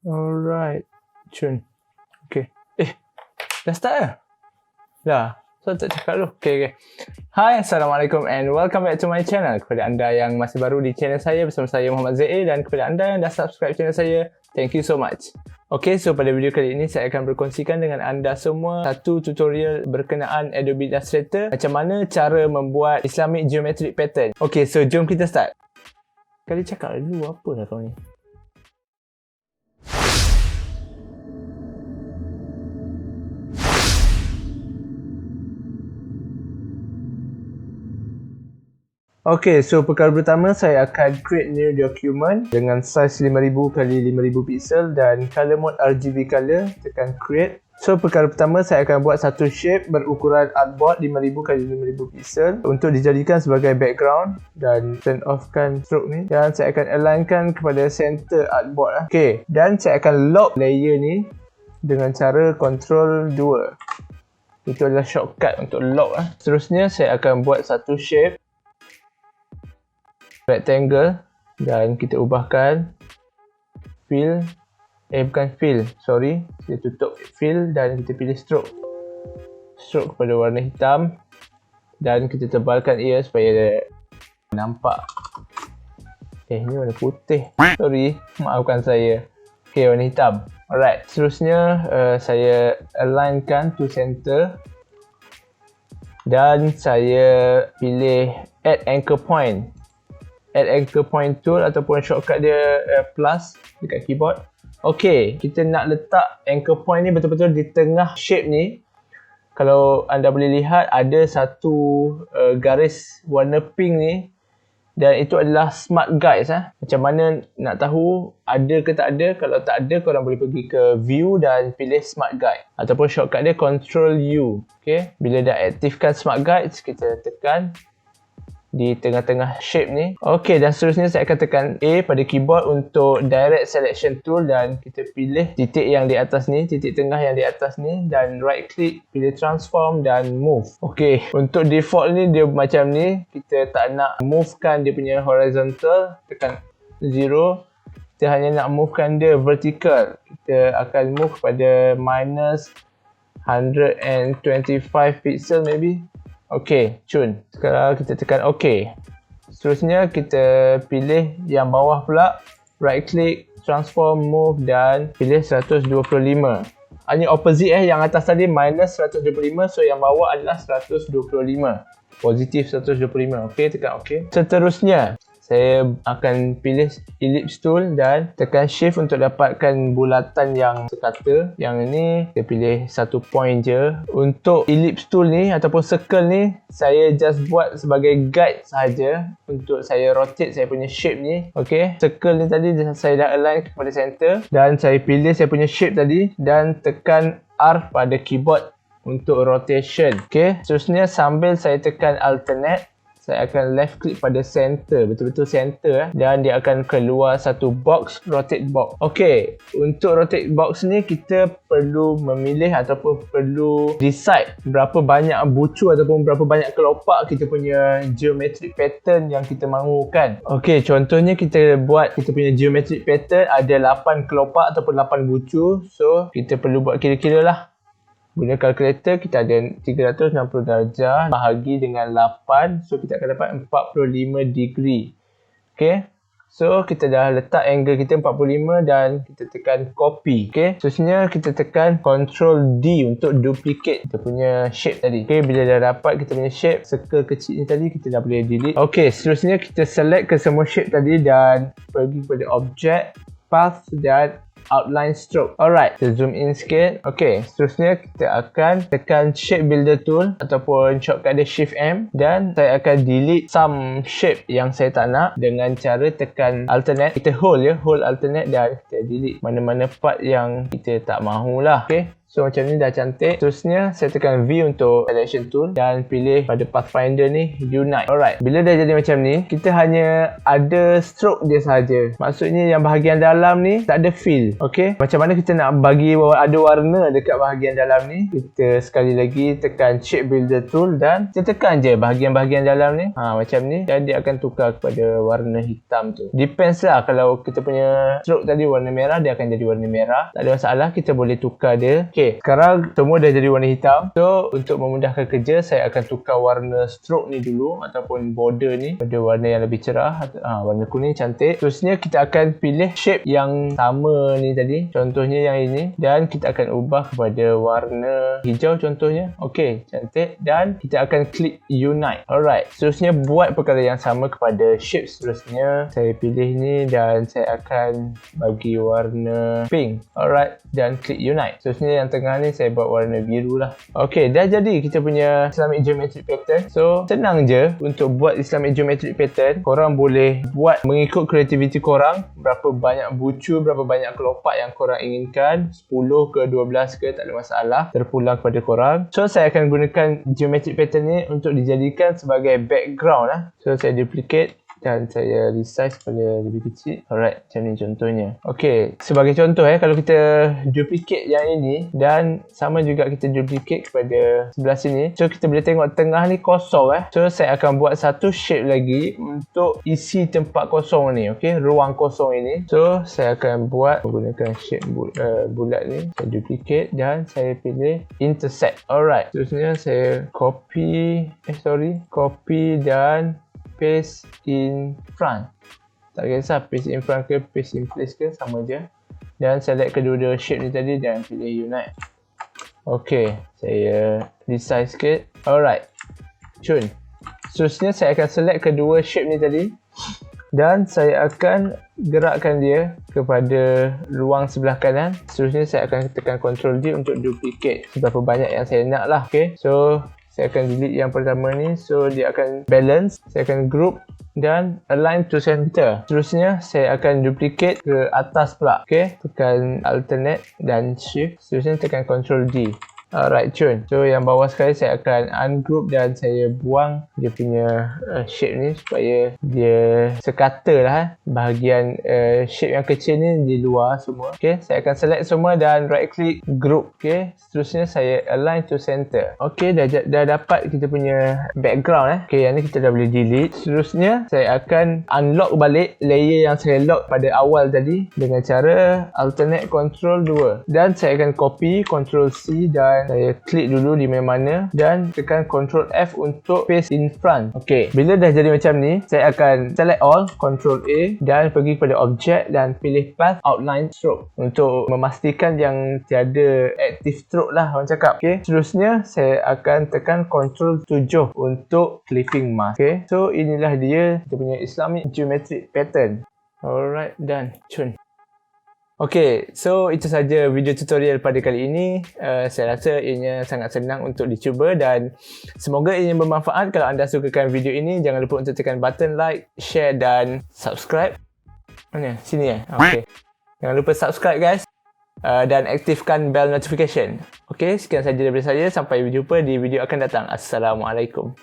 Alright. Cun. Okay. Dah start dah? Dah. So tak cakap dulu. Okay. Hai, Assalamualaikum and welcome back to my channel. Kepada anda yang masih baru di channel saya, bersama saya Muhammad Zaid, dan kepada anda yang dah subscribe channel saya, thank you so much. Okay, so pada video kali ini saya akan berkongsikan dengan anda semua satu tutorial berkenaan Adobe Illustrator, macam mana cara membuat Islamic geometric pattern. Okay, so jom kita start. Kali cakap dulu apa lah kau ni? Okay, so perkara pertama saya akan create new document dengan size 5000 x 5000 pixel dan color mode RGB color, tekan create. So perkara pertama saya akan buat satu shape berukuran artboard 5000 x 5000 pixel untuk dijadikan sebagai background, dan turn off kan stroke ni, dan saya akan alignkan kepada center artboard lah. Okay, dan saya akan lock layer ni dengan cara Ctrl 2. Itu adalah shortcut untuk lock lah. Seterusnya saya akan buat satu shape rectangle dan kita ubahkan fill, bukan fill, sorry, kita tutup fill dan kita pilih stroke kepada warna hitam, dan kita tebalkan ia supaya nampak. Ni warna putih, sorry, maafkan saya. Okay, warna hitam. Alright, seterusnya saya alignkan to center dan saya pilih add anchor point tool ataupun shortcut dia plus dekat keyboard. Okay, kita nak letak anchor point ni betul-betul di tengah shape ni. Kalau anda boleh lihat, ada satu garis warna pink ni, dan itu adalah smart guides. Macam mana nak tahu ada ke tak ada? Kalau tak ada, korang boleh pergi ke view dan pilih smart guide ataupun shortcut dia Ctrl U. Okay, bila dah aktifkan smart guides, kita tekan di tengah-tengah shape ni. Okay, dan seterusnya saya akan tekan A pada keyboard untuk direct selection tool, dan kita pilih titik yang di atas ni, titik tengah yang di atas ni, dan right click, pilih transform dan move. Okay, untuk default ni dia macam ni. Kita tak nak movekan dia punya horizontal, tekan 0. Kita hanya nak movekan dia vertical. Kita akan move kepada minus 125 pixel maybe. Okay, cun. Sekarang kita tekan OK. Seterusnya kita pilih yang bawah pula, right click, transform, move dan pilih 125. Ini opposite yang atas tadi minus 125, so yang bawah adalah 125. Positif 125. Okay, tekan OK. Seterusnya saya akan pilih ellipse tool dan tekan shift untuk dapatkan bulatan yang sekata. Yang ni saya pilih satu point je. Untuk ellipse tool ni ataupun circle ni, saya just buat sebagai guide sahaja untuk saya rotate saya punya shape ni. Okay, circle ni tadi saya dah align kepada center, dan saya pilih saya punya shape tadi dan tekan R pada keyboard untuk rotation. Okay, seterusnya sambil saya tekan alternate, saya akan left click pada center, betul-betul center, dan dia akan keluar satu box, rotate box. Okay, untuk rotate box ni kita perlu memilih ataupun perlu decide berapa banyak bucu ataupun berapa banyak kelopak kita punya geometric pattern yang kita mahukan. Okay, contohnya kita buat kita punya geometric pattern ada 8 kelopak ataupun 8 bucu, so kita perlu buat kira-kira lah. Guna kalkulator, kita ada 360 darjah bahagi dengan 8, so kita akan dapat 45 degree. Okay, so kita dah letak angle kita 45 dan kita tekan copy. Okay, seterusnya kita tekan Ctrl D untuk duplicate kita punya shape tadi. Okay, bila dah dapat kita punya shape circle kecil ni tadi, kita dah boleh delete. Okay, seterusnya kita select ke semua shape tadi dan pergi kepada object, path dan outline stroke. Alright, kita zoom in sikit. Okay, seterusnya kita akan tekan shape builder tool ataupun shortcut dia shift M, dan saya akan delete some shape yang saya tak nak dengan cara tekan alternate. Kita hold alternate dan kita delete mana-mana part yang kita tak mahulah. Okay, So macam ni dah cantik. Seterusnya saya tekan V untuk selection tool dan pilih pada pathfinder ni unite. Alright, bila dah jadi macam ni, kita hanya ada stroke dia sahaja. Maksudnya yang bahagian dalam ni tak ada fill. Okay, macam mana kita nak bagi ada warna dekat bahagian dalam ni? Kita sekali lagi tekan shape builder tool dan kita tekan je bahagian-bahagian dalam ni. Macam ni, dan dia akan tukar kepada warna hitam tu. Depends lah, kalau kita punya stroke tadi warna merah, dia akan jadi warna merah. Tak ada masalah, kita boleh tukar dia. Okay, sekarang semua dah jadi warna hitam. So untuk memudahkan kerja, saya akan tukar warna stroke ni dulu ataupun border ni pada warna yang lebih cerah. Warna kuning cantik. Terusnya kita akan pilih shape yang sama ni tadi, contohnya yang ini, dan kita akan ubah kepada warna hijau contohnya. Okay, cantik. Dan kita akan klik unite. Alright, seterusnya buat perkara yang sama kepada shape seterusnya. Saya pilih ni dan saya akan bagi warna pink. Alright, dan klik unite. Seterusnya yang tengah ni saya buat warna biru lah. Okay, dah jadi kita punya Islamic geometric pattern. So senang je untuk buat Islamic geometric pattern. Korang boleh buat mengikut kreativiti korang, berapa banyak bucu, berapa banyak kelopak yang korang inginkan, 10 ke 12 ke, tak ada masalah, terpulang kepada korang. So saya akan gunakan geometric pattern ni untuk dijadikan sebagai background lah. So saya duplicate dan saya resize pada lebih kecil. Alright, macam ni contohnya. Okay, sebagai contoh kalau kita duplicate yang ini dan sama juga kita duplicate kepada sebelah sini. So kita boleh tengok tengah ni kosong So saya akan buat satu shape lagi untuk isi tempat kosong ni. Okay, ruang kosong ini. So saya akan buat menggunakan shape bulat ni. Saya duplicate dan saya pilih intersect. Alright, seterusnya saya copy dan paste in front. Tak kisah paste in front ke paste in place ke, sama je. Dan select kedua-dua shape ni tadi dan pilih unite. Ok, saya resize sikit. Alright, cun. Seterusnya saya akan select kedua shape ni tadi dan saya akan gerakkan dia kepada ruang sebelah kanan. Seterusnya saya akan tekan Ctrl D untuk duplicate seberapa banyak yang saya nak lah. Ok, so saya akan delete yang pertama ni. So dia akan balance. Saya akan group dan align to center. Seterusnya saya akan duplicate ke atas pula. Okay, tekan alternate dan shift. Seterusnya tekan Ctrl D. Alright, cun. So yang bawah sekali saya akan ungroup dan saya buang dia punya shape ni supaya dia sekata lah. Bahagian shape yang kecil ni di luar semua. Okay, saya akan select semua dan right click group. Okay, seterusnya saya align to center. Okay, dah dapat kita punya background Okay, yang ni kita dah boleh delete. Seterusnya saya akan unlock balik layer yang saya lock pada awal tadi dengan cara alternate Ctrl 2 dan saya akan copy Ctrl C dan saya klik dulu di mana-mana dan tekan Ctrl F untuk paste in front. Ok, bila dah jadi macam ni, saya akan select all, Ctrl A dan pergi kepada object dan pilih path outline stroke untuk memastikan yang tiada active stroke lah orang cakap. Ok, seterusnya saya akan tekan Ctrl 7 untuk clipping mask. Ok, so inilah dia kita punya Islamic geometric pattern. Alright, done. Cun. Okay, so itu saja video tutorial pada kali ini. Saya rasa ianya sangat senang untuk dicuba dan semoga ianya bermanfaat. Kalau anda sukakan video ini, jangan lupa untuk tekan button like, share dan subscribe. Mana? Sini Okay. Jangan lupa subscribe guys dan aktifkan bell notification. Okay, sekian saja daripada saya. Sampai berjumpa di video akan datang. Assalamualaikum.